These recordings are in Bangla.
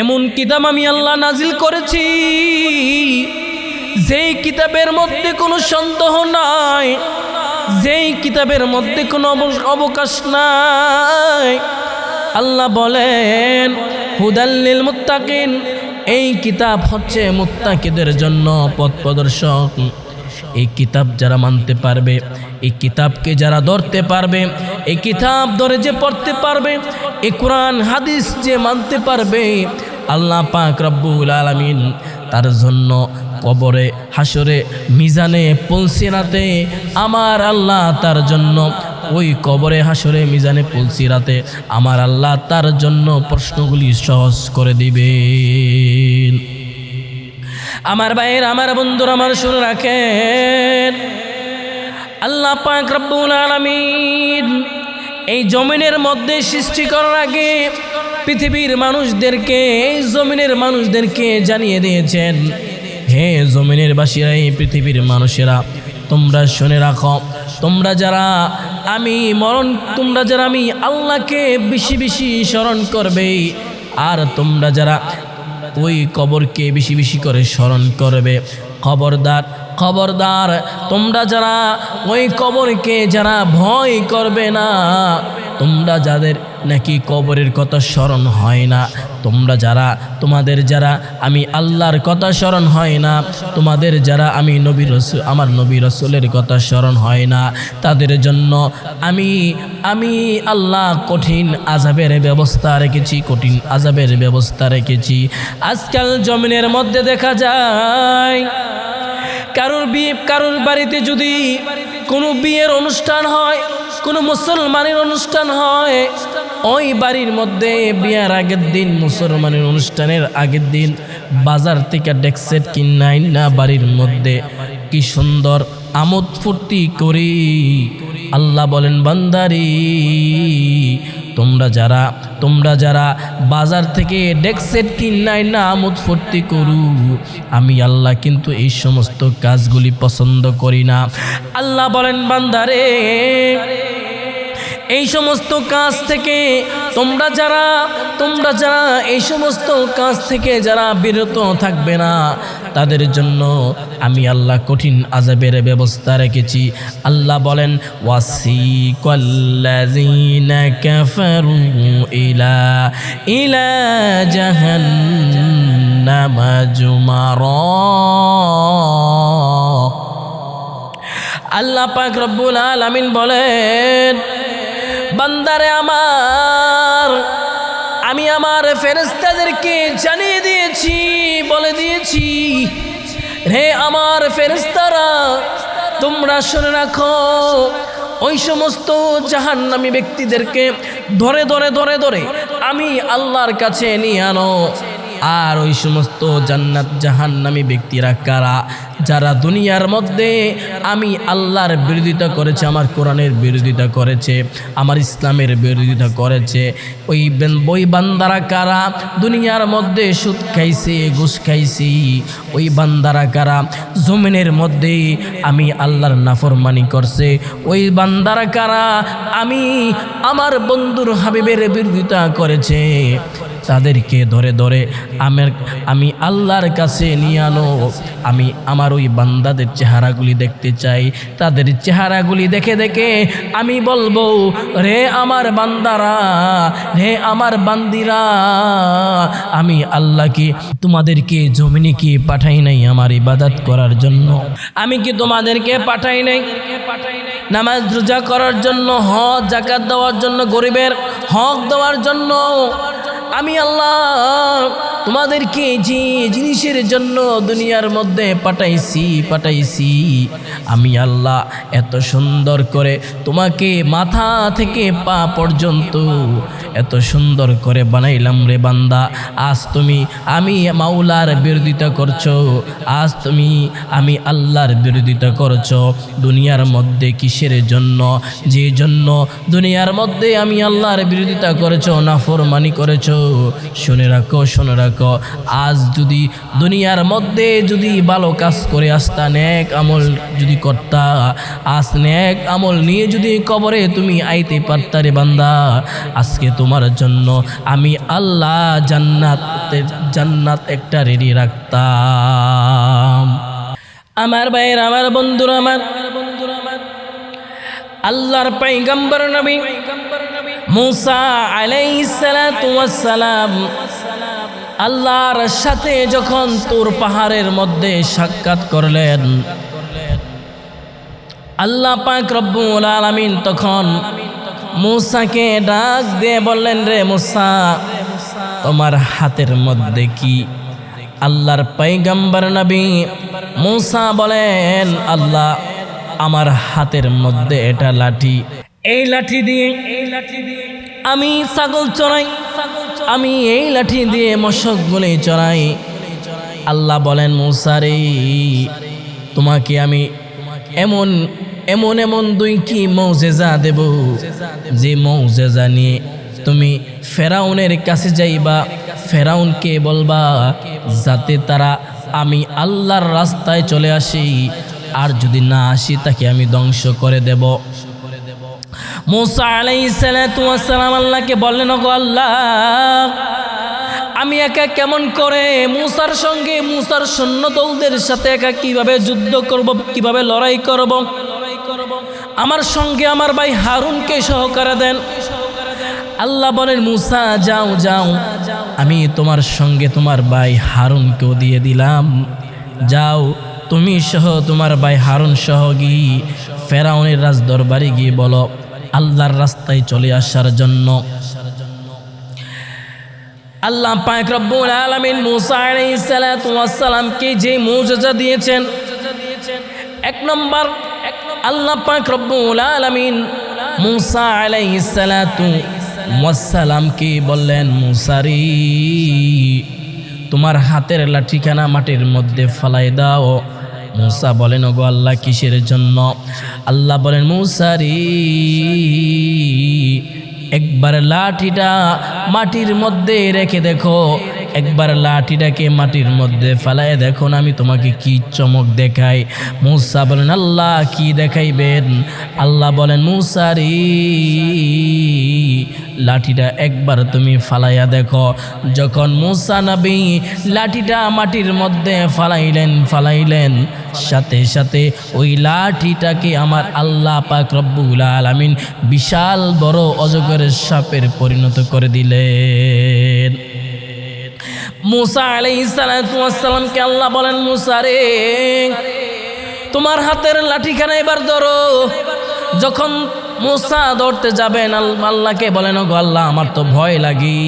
এমন কিতাব আমি আল্লাহ নাজিল করেছি যেই কিতাবের মধ্যে কোনো সন্দেহ নাই, যেই কিতাবের মধ্যে কোনো অবকাশ নাই। আল্লাহ বলেন হুদাল্লিল মুত্তাকিন, এই কিতাব হচ্ছে মুত্তাকিদের জন্য পথ প্রদর্শক। এই কিতাব যারা মানতে পারবে, এই কিতাবকে যারা ধরতে পারবে, এই কিতাব ধরে যে পড়তে পারবে, এই কোরআন হাদিস যে মানতে পারবে, আল্লাহ পাক রব্বুল আলামিন তার জন্য কবরে, হাসরে, মিজানে, পুলসিরাতে আমার আল্লাহ তার জন্য ওই কবরে, হাসরে, মিজানে, পুলসিরাতে আমার আল্লাহ তার জন্য প্রশ্নগুলি সহজ করে দিবেন। আমার ভাইয়ের, আমার বন্ধুরা, আমার শুনে রাখেন, আল্লাহ পাক রব্বুল আলামিন এই জমিনের মধ্যে সৃষ্টি করার আগে পৃথিবীর মানুষদেরকে, এই জমিনের মানুষদেরকে জানিয়ে দিয়েছেন, হে জমিনের বাসীরা, এই পৃথিবীর মানুষেরা, তোমরা শুনে রাখো, তোমরা যারা আমি আল্লাহকে বেশি বেশি স্মরণ করবে, আর তোমরা যারা ওই কবরকে বেশি বেশি করে স্মরণ করবে, খবরদার খবরদার, তোমরা যারা ওই কবরকে যারা ভয় করবে না, তোমরা যাদের নাকি কবরের কথা স্মরণ হয় না, তোমরা যারা, তোমাদের যারা আমি আল্লাহর কথা স্মরণ হয় না, তোমাদের যারা আমি আমার নবী রাসূলের কথা স্মরণ হয় না, তাদের জন্য আমি আল্লাহ কঠিন আযাবের ব্যবস্থা রেখেছি, কঠিন আযাবের ব্যবস্থা রেখেছি। আজকাল জমিনের মধ্যে দেখা যায় কারোর বাড়িতে যদি কোনো বিয়ের অনুষ্ঠান হয়, কোনো মুসলমানের অনুষ্ঠান হয়, ওই বাড়ির মধ্যে বিয়ার আগের দিন, মুসলমানের অনুষ্ঠানের আগের দিন বাজার থেকে ডেকসেট কিনাই না, বাড়ির মধ্যে কি সুন্দর আমোদ ফুর্তি করি। আল্লাহ বলেন বান্দারি, তোমরা যারা বাজার থেকে ডেকসেট কিনাই না আমোদ ফুর্তি করু, আমি আল্লাহ কিন্তু এই সমস্ত কাজগুলি পছন্দ করি না। আল্লাহ বলেন বান্দারে, এই সমস্ত কাজ থেকে তোমরা যারা এই সমস্ত কাজ থেকে যারা বিরত থাকবে না, তাদের জন্য আমি আল্লাহ কঠিন আযাবের ব্যবস্থা রেখেছি। আল্লাহ বলেন ওয়াসিকাল্লাযীনা কাফারু ইলা জাহান্নামা যুমারা। আল্লাহ পাক রব্বুল আলামিন বলেন, বান্দারে আমার, আমি আমার ফেরেশতাদেরকে জানিয়ে দিয়েছি, বলে দিয়েছি, হে আমার ফেরেশতারা, তোমরা শুনে রাখো, ওই সমস্ত জাহান্নামী ব্যক্তিদেরকে ধরে ধরে ধরে ধরে আমি আল্লাহর কাছে নিয়ে আনো। আর ওই সমস্ত জান্নাত জাহান্নামী ব্যক্তিরা কারা? যারা দুনিয়ার মধ্যে আমি আল্লাহর বিরোধিতা করেছে, আমার কোরআনের বিরোধিতা করেছে, আমার ইসলামের বিরোধিতা করেছে, ওই বান্দারা কারা? দুনিয়ার মধ্যে সুদ খাইছে, ঘুষ খাইছি, ওই বান্দারা কারা? জমিনের মধ্যে আমি আল্লাহর নাফরমানি করছে, ওই বান্দারা কারা? আমি আমার বন্ধুর হাবিবের বিরোধিতা করেছে, তাদেরকে ধরে ধরে আমি আল্লাহর কাছে নিয়ে আনো। আমি আমার ওই বান্দাদের চেহারাগুলি দেখতে চাই, তাদের চেহারাগুলি দেখে দেখে আমি বলবো, রে আমার বান্দারা, রে আমার বান্দিরা, আমি আল্লাহ কি তোমাদেরকে জমিনে কি পাঠাই নাই আমার ইবাদত করার জন্য? আমি কি তোমাদেরকে পাঠাই নাই নামাজ রোজা করার জন্য, হজ যাকাত দেওয়ার জন্য, গরিবের হক দেওয়ার জন্য? আমি আল্লাহ তোমাদেরকে যে জিনিসের জন্য দুনিয়ার মধ্যে পাঠাইছি, আমি আল্লাহ এত সুন্দর করে তোমাকে মাথা থেকে পা পর্যন্ত এত সুন্দর করে বানাইলাম রে বান্দা। আজ আমি মাওলার বিরোধিতা করছো, আজ আমি আল্লাহর বিরোধিতা করছো। দুনিয়ার মধ্যে কিসের জন্য? যে জন্য দুনিয়ার মধ্যে আমি আল্লাহর বিরোধিতা করেছো, নাফরমানি করেছো। শুনে রাখো থাকো। আজ যদি দুনিয়ার মধ্যে যদি ভালো কাজ করে আসতা, নেক আমল যদি করতা, আজ নেক আমল নিয়ে যদি কবরে তুমি আইতে পারতা রে বান্দা, আজকে তোমার জন্য আমি আল্লাহ জান্নাত একটা রেডি রাখতাম। আমার ভাইয়ের, আমার বন্ধুরা, আমার আল্লাহর পয়গম্বর নবী মুসা আলাইহিস সালাতু ওয়াস সালাম আল্লাহর সাথে যখন তুর পাহাড়ের মধ্যে সাক্ষাৎ করলেন, আল্লাহ পাক রব্বুল আলামিন তখন মুসাকে ডাক দিয়ে বললেন, রে মুসা, তোমার হাতের মধ্যে কি? আল্লাহর পয়গম্বর নবী মুসা বলেন, আল্লাহ, আমার হাতের মধ্যে এটা লাঠি, এই লাঠি দিয়ে আমি ছাগল চড়াই, আমি এই লাঠি দিয়ে মশকগুলি চড়াই। আল্লাহ বলেন, মুসা রে, তোমাকে আমি এমন এমন এমন দুইটি মৌজেজা দেব, যে মৌজেজা নিয়ে তুমি ফেরাউনের কাছে যাইবা, ফেরাউনকে বলবা যাতে তারা আমি আল্লাহর রাস্তায় চলে আসি, আর যদি না আসি তাকে আমি ধ্বংস করে দেব। মুসা আলাইহিস সালাতু ওয়াস সালাম আল্লাহকে বললেন, ওগো আল্লাহ, আমি একা কেমন করে মুসার সঙ্গে, মুসার সৈন্যদলদের সাথে একা কিভাবে যুদ্ধ করব, কিভাবে লড়াই করব? আমার সঙ্গে আমার ভাই হারুনকে সহকারে দেন। আল্লাহ বলেন, মুসা যাও যাও, আমি তোমার সঙ্গে তোমার ভাই হারুনকেও দিয়ে দিলাম, যাও তুমি সহ তোমার ভাই হারুন সহ গিয়ে ফেরাউনের রাজ দরবারে গিয়ে বলো আল্লাহর রাস্তায় চলে আসার জন্য। আল্লাহ পাক রব্বুল আলামিন মুসা আলাইহিস সালাতু ওয়াস সালামকে যে মুজিজা দিয়েছেন, এক নম্বর আল্লাহ পাক রব্বুল আলামিন মুসা আলাইহিস সালাতু ওয়াস সালামকে বললেন, মুসা রে, তোমার হাতের লাঠিখানা মাটির মধ্যে ফালাই দাও। মুসা বলেন, ওগো আল্লাহ, কিসের জন্য? আল্লাহ বলেন, মুসা রে, একবার লাঠিটা মাটির মধ্যে রেখে দেখো, একবার লাঠিটাকে মাটির মধ্যে ফালায় দেখো না আমি তোমাকে কি চমক দেখাই। মুসা বলেন, আল্লাহ কি দেখাইবেন? আল্লাহ বলেন, মুসা রে, লাঠিটা একবার তুমি ফালাইয়া দেখো। যখন মুসা নবী লাঠিটা মাটির মধ্যে ফালাইলেন, সাথে সাথে ওই লাঠিটাকে আমার আল্লাহ পাক রব্বুল আলামিন বিশাল বড় অজগরের সাপের পরিণত করে দিলেন। মুসা আলাইহিস সালাতু ওয়াস সালামকে আল্লাহ বলেন, মুসা রে, তোমার হাতের লাঠিখানা এবার ধরো। যখন মুসা ধরতে যাবেন, আল্লাহকে বলেন, ওগো আল্লাহ, আমার তো ভয় লাগে।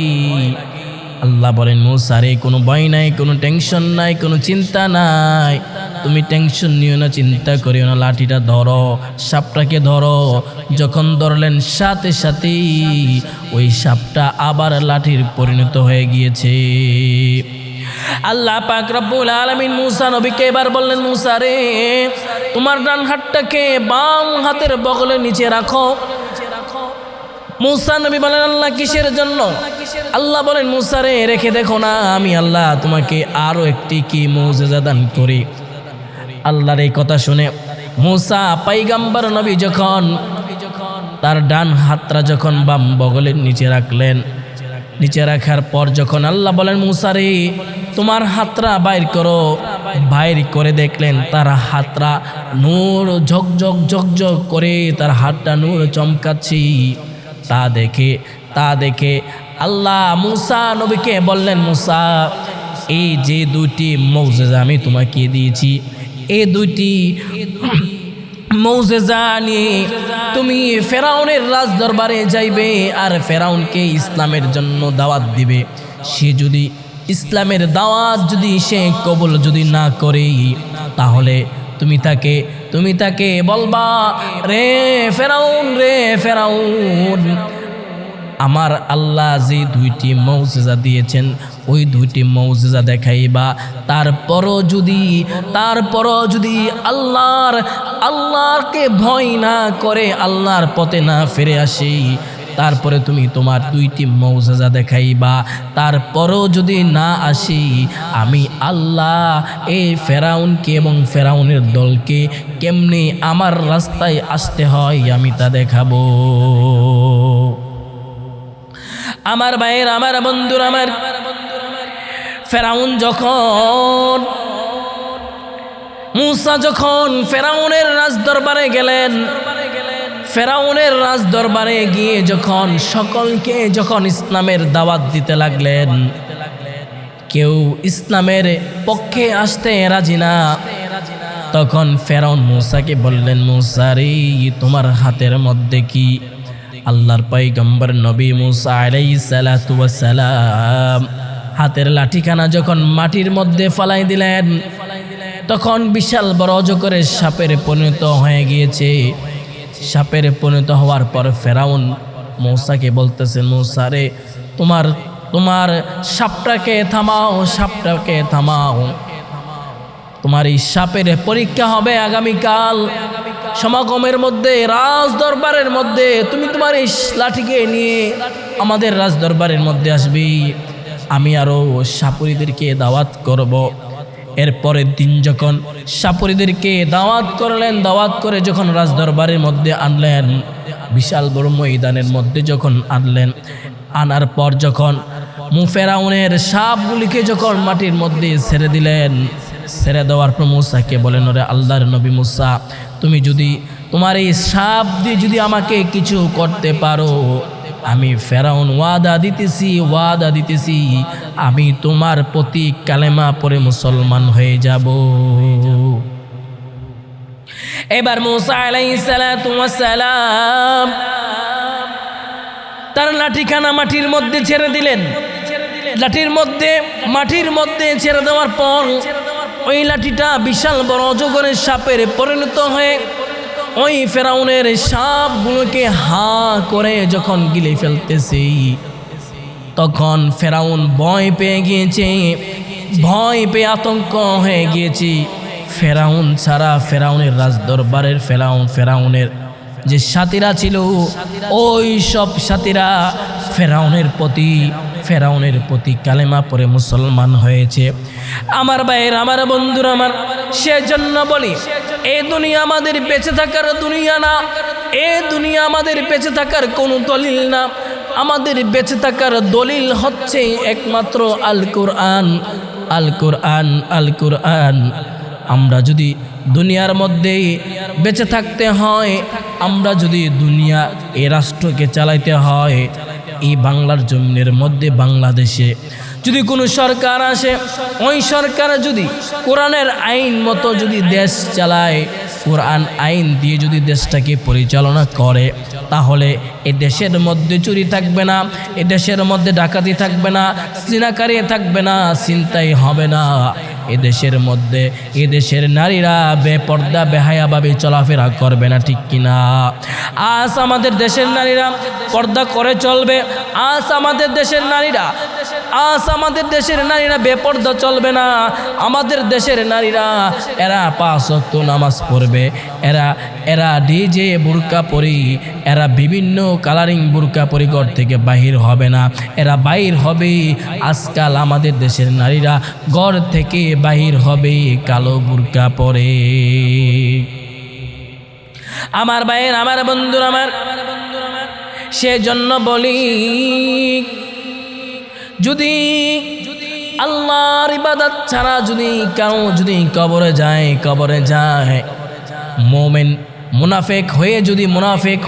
আল্লাহ বলেন, মুসা রে, কোনো ভয় নাই, কোনো টেনশন নাই, কোনো চিন্তা নাই, তুমি টেনশন নিও না, চিন্তা করিও না, লাঠিটা ধরো, সাপটাকে ধরো। যখন ধরলেন, সাথে সাথে ওই সাপটা আবার লাঠির পরিণত হয়ে গিয়েছে। আল্লাহ পাক রব্বুল আলামিন মুসা নবীকে এবার বললেন, মুসা রে, তোমার ডান হাতটাকে বাম হাতের বগলের নিচে রাখো। মুসা নবী বলেন, আল্লাহ কিসের জন্য? আল্লাহ বলেন, মুসা রে, রেখে দেখো না আমি আল্লাহ তোমাকে আরো একটি কি মুজিজা দান করি। আল্লাহর এই কথা শুনে মুসা পয়গম্বর নবী যখন তার ডান হাতটা যখন বাম বগলের নিচে রাখলেন, নিচে রাখার পর যখন আল্লাহ বলেন, মুসা রে, তোমার হাতটা বাইর করো। বাইর করে দেখলেন তার হাতটা নূর ঝকঝক ঝকঝক করে, তার হাতটা নূর চমকাচ্ছি। তা দেখে আল্লাহ মুসা নবীকে বললেন, মুসা, এই যে দুইটি মুজিজা আমি তোমাকে দিয়েছি, এই দুইটি মুজিজা নিয়ে তুমি ফেরাউনের রাজ দরবারে যাইবে, আর ফেরাউনকে ইসলামের জন্য দাওয়াত দিবে। সে যদি ইসলামের দাওয়াত যদি সে কবুল যদি না করে, তাহলে তুমি তাকে বলবা, রে ফেরাউন, আমার আল্লাহ যে দুইটি মুজিজা দিয়েছেন ওই দুইটি মুজিজা দেখাইবা। তারপরও যদি আল্লাহকে ভয় না করে, আল্লাহর পথে না ফিরে আসি, তারপরে তুমি তোমার 2টি মুজিজা দেখাইবা, তারপরেও যদি না আসি, আমি আল্লাহ এই ফেরাউনকে এবং ফেরাউনের দলকে কেমনি আমার রাস্তায় আসতে হয় আমি তা দেখাবো। আমার ভাইয়ের, আমার বন্ধুর, আমার ফেরাউন যখন, মূসা যখন ফেরাউনের রাজদরবারে গেলেন, ফেরাউনের রাজদরবারে গিয়ে যখন সকলকে যখন ইসলামের দাওয়াত দিতে লাগলেন, কেউ ইসলামের পক্ষে আসতে রাজি না। তখন ফেরাউন মূসাকে বললেন, মূসা রে, তোমার হাতের মধ্যে কি? আল্লাহর পয়গম্বর নবী মূসা আলাইহিস সালাতু ওয়াস সালাম হাতের লাঠিখানা যখন মাটির মধ্যে ফালাই দিলেন, তখন বিশাল বড় অজগরের সাপের পরিণত হয়ে গিয়েছে। সাপের পরিণত হওয়ার পর ফেরাউন মূসাকে বলতেছেন, মূসা রে, তোমার সাপটাকে থামাও, সাপটাকে থামাও। তোমার এই সাপের পরীক্ষা হবে আগামীকাল সমাগমের মধ্যে, রাজ দরবারের মধ্যে। তুমি তোমার এই লাঠিকে নিয়ে আমাদের রাজ দরবারের মধ্যে আসবি, আমি আরও সাপুরীদেরকে দাওয়াত করব। এরপরের দিন যখন সাপুরীদেরকে দাওয়াত করলেন, দাওয়াত করে যখন রাজ দরবারের মধ্যে আনলেন, বিশাল বড় ময়দানের মধ্যে যখন আনলেন, আনার পর যখন ফেরাউনের সাপগুলিকে যখন মাটির মধ্যে ছেড়ে দিলেন, ছেড়ে দেওয়ার পর মূসাকে বলেন, ওরে আল্লাহর নবী মূসা, তুমি যদি তোমার এই সাপ দিয়ে যদি আমাকে কিছু করতে পারো, আমি ফেরাউন ওয়াদা দিতেছি আমি তোমার প্রতি কালেমা পড়ে মুসলমান হয়ে যাব। এবার মূসা আলাইহিস সালাতু ওয়াস সালাম তার লাঠিখানা মাটির মধ্যে ছেড়ে দিলেন। মাটির মধ্যে ছেড়ে দেওয়ার পর ওই লাঠিটা বিশাল বড় অজগরের সাপের পরিণত হয়ে ওই ফেরাউনের সাপগুলোকে হা করে যখন গিলে ফেলতেছে, তখন ফেরাউন ভয় পেয়ে গিয়েছে, ভয় পেয়ে আতঙ্ক হয়ে গিয়েছে। ফেরাউন ছাড়া ফেরাউনের রাজদরবারের ফেরাউনের যে সাথীরা ছিল, ওই সব সাথীরা ফেরাউনের প্রতি কালেমা পড়ে মুসলমান হয়েছে। আমার ভাইয়ের, আমার বন্ধুরা, আমার সেজন্য বলি, এই দুনিয়া আমাদের বেঁচে থাকার দুনিয়া না, এই দুনিয়া আমাদের বেঁচে থাকার কোনো দলিল না। আমাদের বেঁচে থাকার দলিল হচ্ছে একমাত্র আল কোরআন, আল কোরআন, আল কোরআন। আমরা যদি দুনিয়ার মধ্যে বেঁচে থাকতে হয়, আমরা যদি দুনিয়া এই রাষ্ট্রকে চালাইতে হয়, এই বাংলার জমিনের মধ্যে বাংলাদেশে যদি কোনো সরকার আসে, ওই সরকার যদি কোরআনের আইন মতো যদি দেশ চালায়, কোরআন আইন দিয়ে যদি দেশটাকে পরিচালনা করে, তাহলে এ দেশের মধ্যে চুরি থাকবে না, এ দেশের মধ্যে ডাকাতি থাকবে না, সিনাকারি থাকবে না, ছিনতাই হবে না। এ দেশের নারীরা বেপর্দা বেহায়াভাবে চলাফেরা করবে না, ঠিক কিনা? আজ আমাদের দেশের নারীরা পর্দা করে চলবে, আজ আমাদের দেশের নারীরা বেপর্দা চলবে না। আমাদের দেশের নারীরা এরা 5 ওয়াক্ত নামাজ পড়বে, এরা ডিজে বুরকা পরি, এরা বিভিন্ন কালারিং বুরকা পরি ঘর থেকে বাহির হবে না, এরা বাহির হবে। আজকাল আমাদের দেশের নারীরা ঘর থেকে বাহির হবে কালো বুরকা পরে। আমার ভাইয়ের, আমার বন্ধুরা, আমার সেজন্য বলি, যদি আল্লাহর ইবাদত ছাড়া যদি কেউ যদি কবরে যায়, মোমেন মুনাফেক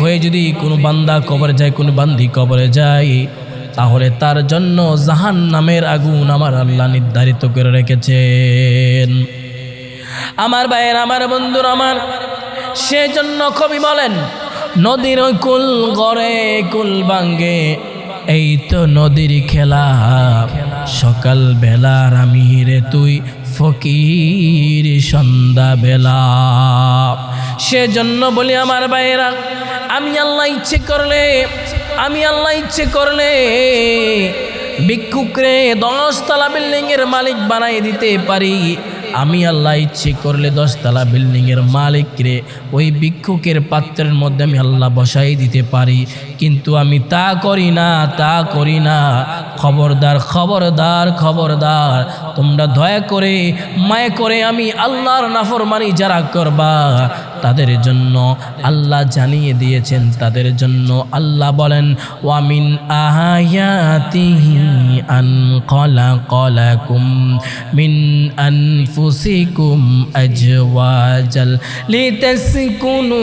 হয়ে যদি কোনো বান্দা কবরে যায়, কোনো বান্দি কবরে যায়, তাহলে তার জন্য জাহান্নামের আগুন আমার আল্লাহ নির্ধারিত করে রেখেছেন। আমার ভাইয়ের, আমার বন্ধুরা, আমার সেজন্য কবি বলেন, নদীর ওই কুল গড়ে কুল ভাঙ্গে, এই তো নদীর খেলা, সকাল বেলার আমি রে তুই ফকির সন্ধ্যা বেলা। সেজন্য বলি আমার ভাইয়েরা, আমি আল্লাহ ইচ্ছে করলে ভিক্ষুকরে 10 তলা বিল্ডিংয়ের মালিক বানাই দিতে পারি। আমি আল্লাহ ইচ্ছে করলে 10 তলা বিল্ডিংয়ের মালিকরে ওই ভিক্ষুকের পাত্রের মধ্যে আমি আল্লাহ বসাই দিতে পারি। কিন্তু আমি তা করি না, তা করি না। খবরদার, খবরদার, খবরদার, তোমরা দয়া করে মায়া করে আমি আল্লাহর নাফরমানি যারা করবা তাদের জন্য আল্লাহ জানিয়ে দিয়েছেন, তাদের জন্য আল্লাহ বলেন ওয়ামিন আয়াতিহি আন খালাকালাকুম মিন আনফুসিকুম আজওয়াজাল লিতাসকুনু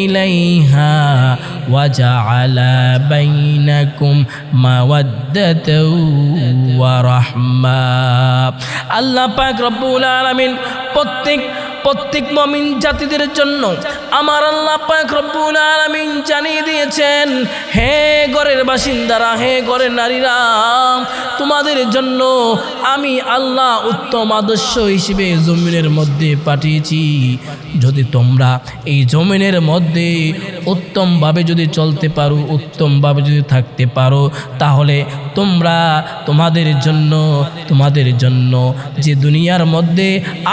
ইলাইহা ওয়া জাআলা বাইনাকুম মাওয়াদ্দাতাও ওয়া রাহমা। আল্লাহ পাক রব্বুল আলামিন প্রত্যেক মুমিন জাতিদের জন্য আমার আল্লাহ পাক রব্বুল আলামিন জানিয়ে দিয়েছেন, হে ঘরের বাসিন্দারা, হে ঘরের নারীরা, তোমাদের জন্য আমি আল্লাহ উত্তম আদর্শ হিসেবে জমিনের মধ্যে পাঠিয়েছি। যদি তোমরা এই জমিনের মধ্যে উত্তমভাবে যদি চলতে পারো, উত্তমভাবে যদি থাকতে পারো, তাহলে তোমরা তোমাদের জন্য যে দুনিয়ার মধ্যে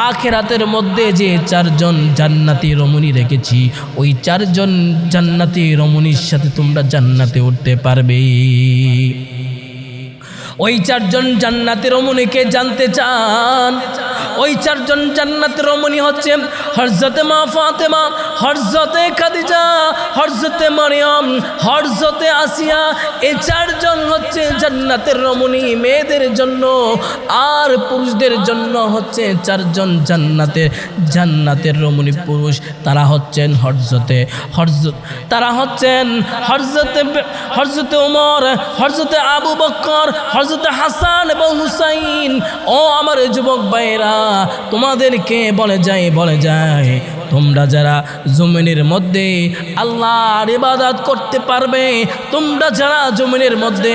আখিরাতের মধ্যে যে চারজন জান্নাতি রমণী রেখেছি, ওই চারজন জান্নাতি রমণীর সাথে তোমরা জান্নাতে উঠতে পারবে। ওই চারজন জান্নাতি রমণীকে জানতে চান? ওই চারজন জান্নাতি রমণী হচ্ছে হযরতে মা ফাতেমা, হযরতে খাদিজা, হযরতে মারিয়াম, হযরতে আসিয়া। এই চারজন হচ্ছে জান্নাতের রমণী মেয়েদের জন্য, আর পুরুষদের জন্য হচ্ছে চারজন জান্নাতের রমণী পুরুষ। তারা হচ্ছেন হযরতে ওমর, হযরতে আবু বকর, হযরতে হাসান এবং হুসাইন। ও আমার যুবক ভাইরা, তোমাদেরকে বলে যায় তোমরা যারা জমিনের মধ্যে আল্লাহর ইবাদত করতে পারবে, তোমরা যারা জমিনের মধ্যে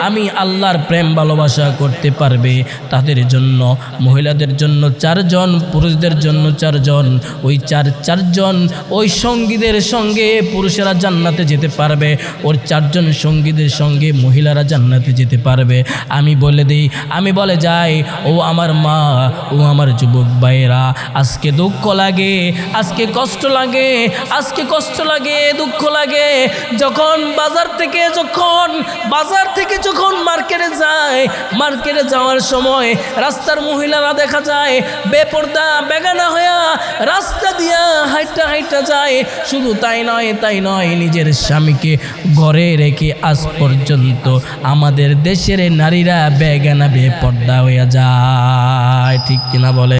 আমি আল্লাহর প্রেম ভালোবাসা করতে পারবে, তাদের জন্য মহিলাদের জন্য চারজন, পুরুষদের জন্য চারজন। ওই চারজন ওই সঙ্গীদের সঙ্গে পুরুষেরা জান্নাতে যেতে পারবে, ওর চারজন সঙ্গীদের সঙ্গে মহিলারা জান্নাতে যেতে পারবে। আমি বলে দিই, আমি বলে যাই, ও আমার মা, ও আমার যুবক ভাইয়েরা, আজকে দুঃখ লাগে, আজকে কষ্ট লাগে, দুঃখ লাগে যখন বাজার থেকে যখন মার্কেটে যাওয়ার সময় রাস্তার মহিলারা দেখা যায় বেপর্দা বেগানা হয়ে রাস্তা দিয়া হাইটা যায়। শুধু তাই নয়, নিজের স্বামীকে ঘরে রেখে আজ পর্যন্ত আমাদের দেশের নারীরা বেগানা বেপর্দা হয়ে যায়। ঠিক কিনা বলে?